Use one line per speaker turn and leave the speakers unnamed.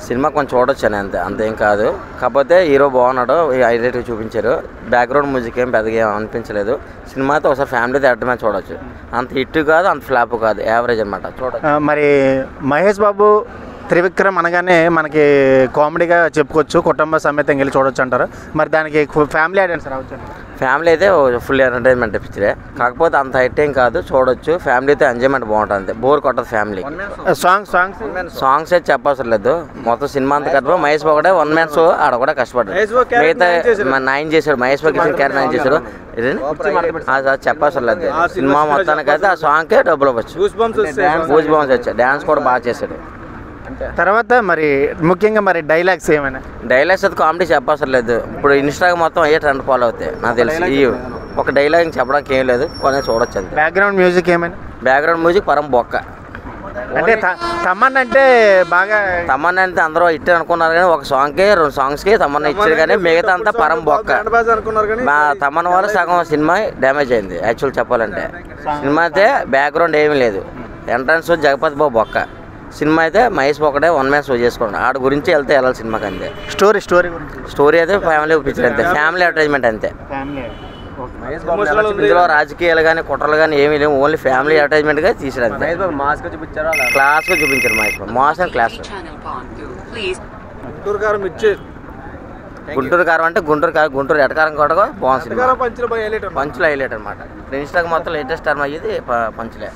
Cinema కొంచెం చూడొచ్చు అని అంతేం కాదు. కాకపోతే హీరో బాగున్నాడు, హైలైట్గా చూపించారు. బ్యాక్గ్రౌండ్ మ్యూజిక్ ఏం పెద్దగా ఏం అనిపించలేదు. సినిమా అయితే ఒకసారి ఫ్యామిలీ థియేటర్ మీద చూడొచ్చు. అంత హిట్ కాదు, అంత ఫ్లాప్ కాదు, యావరేజ్ అనమాట చూడొచ్చు.
మరి మహేష్ బాబు త్రివిక్రమ్ అనగానే మనకి కామెడీగా చెప్పుకోవచ్చు, కుటుంబ సమేతంగా వెళ్ళి చూడొచ్చు అంటారు. మరి దానికి ఫ్యామిలీ ఆడియన్స్ రావచ్చు.
ఫ్యామిలీ అయితే ఫుల్ ఎంటర్టైన్మెంట్ పిక్చరే, కాకపోతే అంత హైట్ ఏం కాదు, చూడొచ్చు. ఫ్యామిలీతో ఎంజాయ్మెంట్ బాగుంటుంది, బోర్ కొట్టదు ఫ్యామిలీ. సాంగ్స్ అయితే చెప్పవసరం లేదు. మొత్తం సినిమా అంతా కట్టుబడి మహేష్ బాబు కూడా వన్ మ్యాన్ షో ఆడ కూడా కష్టపడ్డాడు. మిగతా 9 చేశాడు, మహేష్ బాబు క్యారెక్టర్ 9 చేశాడు. చెప్పవసరం లేదు. సినిమా మొత్తానికి అయితే ఆ సాంగ్కే డబ్బులు అవ్వచ్చు. గూస్ బంప్స్ వచ్చాయి, డ్యాన్స్ కూడా బాగా చేశాడు.
తర్వాత మరి ముఖ్యంగా మరి డైలాగ్స్ ఏమైనా
డైలాగ్స్ అయితే కామెడీ చెప్పవసరం లేదు. ఇప్పుడు ఇన్స్టాగ్రామ్ మొత్తం అయ్యే ట్రెండ్ ఫాలో అవుతాయి నాకు తెలిసి. ఈ ఒక డైలాగ్ చెప్పడానికి ఏం లేదు, కొన్ని చూడొచ్చు అంతే.
బ్యాక్గ్రౌండ్ మ్యూజిక్ ఏమైనా?
బ్యాక్గ్రౌండ్ మ్యూజిక్ పరం బొక్క.
అంటే తమన్నా అంటే బాగా
తమన్నా అంటే అందరూ ఇట్టే అనుకున్నారు, కానీ ఒక సాంగ్కి 2 సాంగ్స్కి తమన్నా ఇచ్చారు, కానీ మిగతా అంతా పరం బొక్క. తమన్నా వల్ల సగం సినిమా డ్యామేజ్ అయింది యాక్చువల్ చెప్పాలంటే. సినిమా అయితే బ్యాక్గ్రౌండ్ ఏమీ లేదు, ఎంట్రన్స్ జగపతి బాబు బొక్క. సినిమా అయితే మహేష్ ఒకటే వన్ మ్యాన్ షో చేసుకోండి, ఆడ గురించి వెళ్తే వెళ్ళాలి సినిమాకి అంతే. స్టోరీ అయితే ఫ్యామిలీ పిక్చర్ అంతే, ఫ్యామిలీ అడ్వర్టైజ్మెంట్ అంతే. ఇందులో రాజకీయాలు కానీ కుట్రలు కానీ ఏమీ లేవు, ఓన్లీ ఫ్యామిలీ అడ్వర్టైజ్మెంట్ గా తీసారు అంతే. క్లాస్ గా చూపించారు Mahesh Babu, mass and class. Guntur కారం అంటే గుంటూరు కాదు, గుంటూరు ఎటకారం కూడా బాగుంది. పంచులు హైలైట్ అనమాట. ఇన్స్టాగ్రామ్ మొత్తం లేటెస్ట్ టర్మ్ అయ్యేది పంచులే.